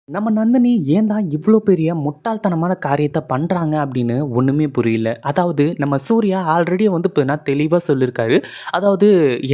நம்ம நந்தினி ஏன் தான் இவ்ளோ பெரிய முட்டாள்தனமான காரியத்த பண்றாங்க அப்படின்னு ஒண்ணுமே புரியல. அதாவது நம்ம சூர்யா ஆல்ரெடி வந்து பார்த்தீங்கன்னா தெளிவா சொல்லியிருக்காரு. அதாவது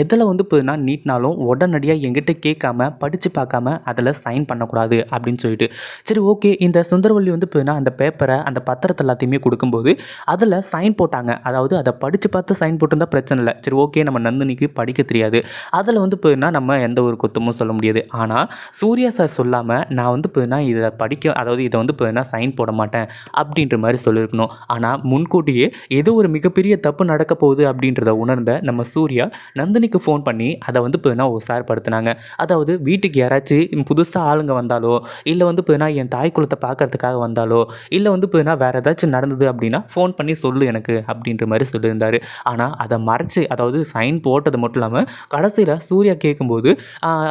எதுல வந்து பார்த்தீங்கன்னா நீட்னாலும் உடனடியா என்கிட்ட கேட்காம, படிச்சு பார்க்காம அதில சைன் பண்ணக்கூடாது அப்படின்னு சொல்லிட்டு. சரி ஓகே இந்த சுந்தரவல்லி வந்து பார்த்தீங்கன்னா அந்த பேப்பர, அந்த பத்திரத்த எல்லாத்தையுமே குடுக்கும்போது, அதில சைன் போட்டாங்க. அதாவது அத படிச்சு பார்த்து சைன் போட்டிருந்தா பிரச்சனை இல்ல. சரி ஓகே நம்ம நந்தினிக்கு படிக்க தெரியாது. அதில வந்து பார்த்தீங்கன்னா நம்ம எந்த ஒரு குத்தமும் சொல்ல முடியாது. ஆனா சூர்யா சார் சொல்லாம நான் வந்து பார்த்தீங்கன்னா இத படிக்க அதாவது இத வந்து பார்த்தீங்கன்னா சைன் போட மாட்டேன் அப்படின்ற மாரி சொல்லியிருக்கணும். ஆனா முன்கூட்டியே ஏதோ ஒரு மிகப்பெரிய தப்பு நடக்க போகுது அப்படின்றத உணர்ந்த நம்ம சூர்யா நந்தினிக்கு ஃபோன் பண்ணி அத வந்து பார்த்தீங்கன்னா உஷார்படுத்துனாங்க. அதாவது வீட்டுக்கு யாராச்சும் புதுசா ஆளுங்க வந்தாலோ, இல்ல வந்து பார்த்தீங்கன்னா என் தாய் குலத்த பார்க்கறதுக்காக வந்தாலோ, இல்ல வந்து பார்த்தீங்கன்னா வேற ஏதாச்சும் நடந்தது அப்படின்னா ஃபோன் பண்ணி சொல்லு எனக்கு அப்படின்ற மாரி சொல்லியிருந்தாரு. ஆனா அத மறைச்சு அதாவது சைன் போட்டது மட்டும் இல்லாம கடைசியில சூர்யா கேட்கும்போது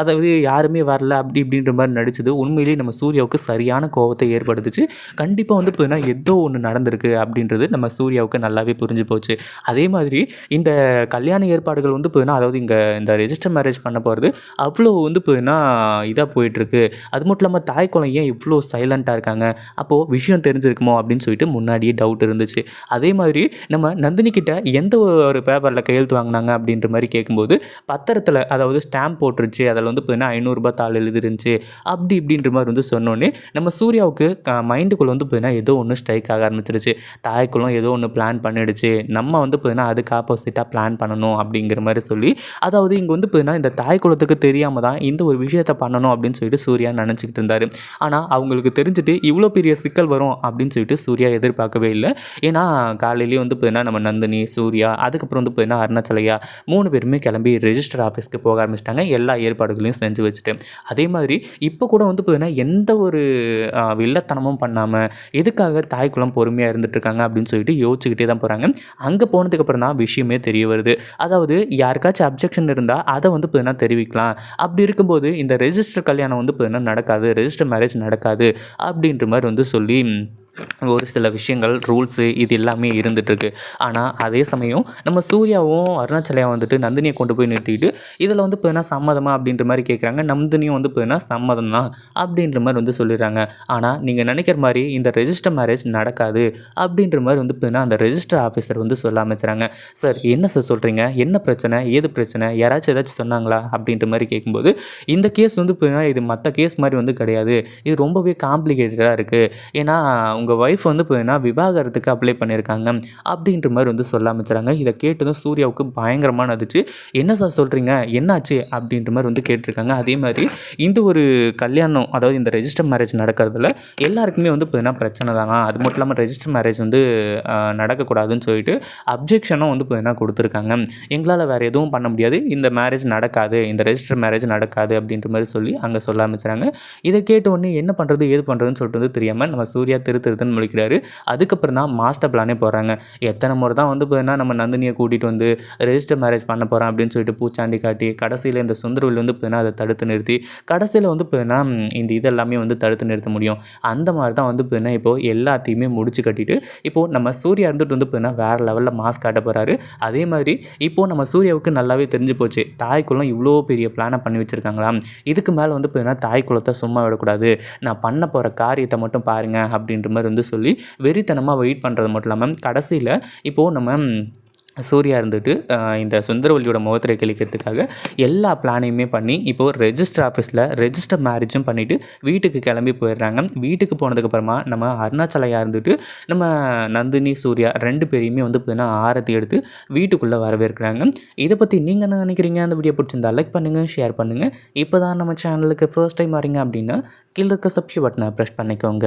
அதாவது யாருமே வரல அப்படி இப்படின்ற மாரி நடிச்சது உண்மையிலேயே நம்ம சூர்யாவுக்கு சரியான கோவத்த ஏற்படுத்துச்சு. கண்டிப்பா வந்து பார்த்தீங்கன்னா, ஏதோ ஒண்ணு நடந்திருக்கு அப்படின்றது நம்ம சூர்யாவுக்கு நல்லாவே புரிஞ்சு போச்சு. அதே மாதிரி இந்த கல்யாண ஏற்பாடுகள் வந்து பார்த்தீங்கன்னா, அதாவது இங்க இந்த ரெஜிஸ்டர் மேரேஜ் பண்ண போறது அவ்வளோ வந்து பார்த்தீங்கன்னா, இதா போயிட்டுருக்கு. அது மட்டும் இல்லாம தாய் குலம் ஏன் இவ்ளோ சைலன்ட்டா இருக்காங்க? அப்போ விஷயம் தெரிஞ்சிருக்குமோ அப்படின்னு சொல்லிட்டு முன்னாடியே டவுட் இருந்துச்சு. அதே மாதிரி நம்ம நந்தினி கிட்ட எந்த ஒரு பேப்பர்ல கையெழுத்து வாங்குனாங்க அப்படின்ற மாரி கேட்கும்போது, பத்திரத்தில அதாவது ஸ்டாம்ப் போட்டுருச்சு. அதில வந்து பார்த்தீங்கன்னா, ரூ. 500 தாள் எழுதிருந்துச்சு. அப்படி இப்படின்ற மாரி வந்து சொன்னோனே, நம்ம சூர்யாவுக்கு மைண்டுக்குள்ள வந்து பார்த்தீங்கன்னா, ஏதோ ஒண்ணு ஸ்ட்ரைக் ஆக ஆரம்பிச்சுருச்சு. தாய்க்குளம் ஏதோ ஒண்ணு பிளான் பண்ணிடுச்சு. நம்ம வந்து பார்த்தீங்கன்னா, அதுக்கு ஆப்போசிட்டா பிளான் பண்ணணும் அப்படிங்கிற மாரி சொல்லி, அதாவது இங்க வந்து பார்த்தீங்கன்னா, இந்த தாய் குலத்துக்கு தெரியாம தான் இந்த ஒரு விஷயத்த பண்ணணும் அப்படின்னு சொல்லிட்டு சூர்யா நெனச்சுக்கிட்டு இருந்தாரு. ஆனா, அவங்களுக்கு தெரிஞ்சுட்டு இவ்ளோ பெரிய சிக்கல் வரும் அப்படின்னு சொல்லிட்டு சூர்யா எதிர்பார்க்கவே இல்ல. ஏன்னா, காலையிலேயே வந்து பார்த்தீங்கன்னா, நம்ம நந்தினி, சூர்யா அதுக்கப்புறம் வந்து பார்த்தீங்கன்னா, அருணாச்சலையா 3 பேருமே கிளம்பி ரெஜிஸ்டர் ஆஃபீஸ்க்கு போக ஆரம்பிச்சுட்டாங்க. எல்லா ஏற்பாடுகளையும் செஞ்சு வச்சுட்டு. அதே மாதிரி இப்ப கூட வந்து பார்த்தீங்கன்னா, எந்த ஒரு வில்லத்தனமும் பண்ணாம, எதுக்காக தாய் குலம் பொறுமையா இருந்துட்டுருக்காங்க அப்படின்னு சொல்லிட்டு யோசிச்சுக்கிட்டே தான் போறாங்க. அங்க போனதுக்கப்புறம் தான் விஷயமே தெரிய வருது. அதாவது யாருக்காச்சும் அப்ஜெக்ஷன் இருந்தா, அத வந்து பார்த்தீங்கன்னா தெரிவிக்கலாம். அப்படி இருக்கும்போது இந்த ரெஜிஸ்டர் கல்யாணம் வந்து பார்த்தீங்கன்னா நடக்காது. ரெஜிஸ்டர் மேரேஜ் நடக்காது. அப்படின்ற மாரி வந்து சொல்லி ஒரு சில விஷயங்கள், ரூல்ஸு இது எல்லாமே இருந்துட்டுருக்கு. ஆனா, அதே சமயம் நம்ம சூர்யாவும், அருணாச்சலையும் வந்துட்டு நந்தினிய கொண்டு போய் நிறுத்திட்டு, இதில வந்து பார்த்தீங்கன்னா சம்மதமா அப்படின்ற மாரி கேட்குறாங்க. நந்தினியும் வந்து பார்த்தீங்கன்னா சம்மதம் தான் அப்படின்ற மாரி வந்து சொல்லிடுறாங்க. ஆனா, நீங்க நெனைக்கிற மாரி இந்த ரெஜிஸ்டர் மேரேஜ் நடக்காது அப்படின்ற மாரி வந்து பார்த்தீங்கன்னா, அந்த ரெஜிஸ்டர் ஆஃபீசர் வந்து சொல்ல ஆரம்பிச்சுறாங்க. "சார் என்ன சார் சொல்றீங்க? என்ன பிரச்சனை? ஏது பிரச்சனை? யாராச்சும் ஏதாச்சும் சொன்னாங்களா?" அப்படின்ற மாரி கேட்கும்போது, "இந்த கேஸ் வந்து பார்த்தீங்கன்னா, இது மத்த கேஸ் மாரி வந்து கிடையாது. இது ரொம்பவே காம்ப்ளிகேட்டடா இருக்கு. ஏன்னா, உங்க ஒய்ஃப் வந்து பார்த்தீங்கன்னா, விவாகரத்துக்கு அப்ளை பண்ணியிருக்காங்க." அப்படின்ற மாரி வந்து சொல்ல ஆரம்பிச்சுறாங்க. இத கேட்டதும் சூர்யாவுக்கு பயங்கரமா நடுச்சு. "என்ன சார் சொல்றீங்க? என்னாச்சு?" அப்படின்ற மாரி வந்து கேட்டுருக்காங்க. அதே மாரி இந்த ஒரு கல்யாணம், அதாவது இந்த ரெஜிஸ்டர் மேரேஜ் நடக்கிறதுல எல்லாருக்குமே வந்து பார்த்தீங்கன்னா பிரச்சனை தானா. அது மட்டும் இல்லாம ரெஜிஸ்டர் மேரேஜ் வந்து நடக்கக்கூடாதுன்னு சொல்லிட்டு அப்ஜெக்ஷனும் வந்து பார்த்தீங்கன்னா குடுத்துருக்காங்க. "எங்களால வேற எதுவும் பண்ண முடியாது. இந்த மேரேஜ் நடக்காது. இந்த ரெஜிஸ்டர் மேரேஜ் நடக்காது." அப்படின்ற மாரி சொல்லி அங்க சொல்ல ஆரம்பிச்சுறாங்க. இத கேட்ட உடனே என்ன பண்றது? ஏது பண்றதுன்னு சொல்லிட்டு வந்து தெரியாம நம்ம சூர்யா திருன்னு முழிக்கிறாரு. அதுக்கப்புறம் தான் மாஸ்டர் பிளானே போடுறாங்க. எத்தன முறை தான் வந்து பார்த்தீங்கன்னா, நம்ம நந்தினிய கூட்டிட்டு வந்து ரெஜிஸ்டர் மேரேஜ் பண்ண போறேன் அப்படின்னு சொல்லிட்டு பூச்சாண்டி காட்டி, கடைசியில இந்த சுந்தரவல்லி வந்து பார்த்தீங்கன்னா, அத தடுத்து நிறுத்தி, கடைசியில வந்து பார்த்தீங்கன்னா, இந்த இது எல்லாமே வந்து தடுத்து நிறுத்த முடியும். அந்த மாரி தான் வந்து பார்த்தீங்கன்னா, இப்போ எல்லாத்தையுமே முடிச்சு கட்டிட்டு, இப்போ நம்ம சூர்யா இருந்துட்டு வந்து பார்த்தீங்கன்னா, வேற லெவல்ல மாஸ் காட்ட போறாரு. அதே மாதிரி இப்போ நம்ம சூர்யாவுக்கு நல்லாவே தெரிஞ்சு போச்சு. தாய்க்குளம் இவ்ளோ பெரிய பிளான பண்ணி வச்சிருக்காங்களா? இதுக்கு மேல வந்து பார்த்தீங்கன்னா, தாய் குலத்த சும்மா விடக்கூடாது. நான் பண்ண போற காரியத்த மட்டும் பாருங்க அப்படின்ற மாரி வந்து சொல்லி வெறித்தனமா வெயிட் பண்றது மட்டும் இல்லாம, கடைசியில இப்போ நம்ம சூர்யா இருந்துட்டு இந்த சுந்தரவல்லியோட முகத்திரை கிழிக்கிறதுக்காக எல்லா பிளானையுமே பண்ணி, இப்போ ரெஜிஸ்டர் ஆஃபீஸ்ல ரெஜிஸ்டர் மேரேஜும் பண்ணிட்டு வீட்டுக்கு கிளம்பி போயிடுறாங்க. வீட்டுக்கு போனதுக்கப்புறமா நம்ம அருணாச்சலையா இருந்துட்டு, நம்ம நந்தினி, சூர்யா 2 பேரையுமே வந்து பார்த்தீங்கன்னா, ஆரத்தி எடுத்து வீட்டுக்குள்ள வரவேற்கிறாங்க. இத பத்தி நீங்க என்ன நினைக்கிறீங்க? அந்த வீடியோ பிடிச்சிருந்தா லைக் பண்ணுங்க, ஷேர் பண்ணுங்க. இப்ப தான் நம்ம சேனலுக்கு ஃபர்ஸ்ட் டைம் வரீங்க அப்படின்னா, கீழ இருக்க சப்ஸ்கிரைப் பட்டன பிரஸ் பண்ணிக்கோங்க.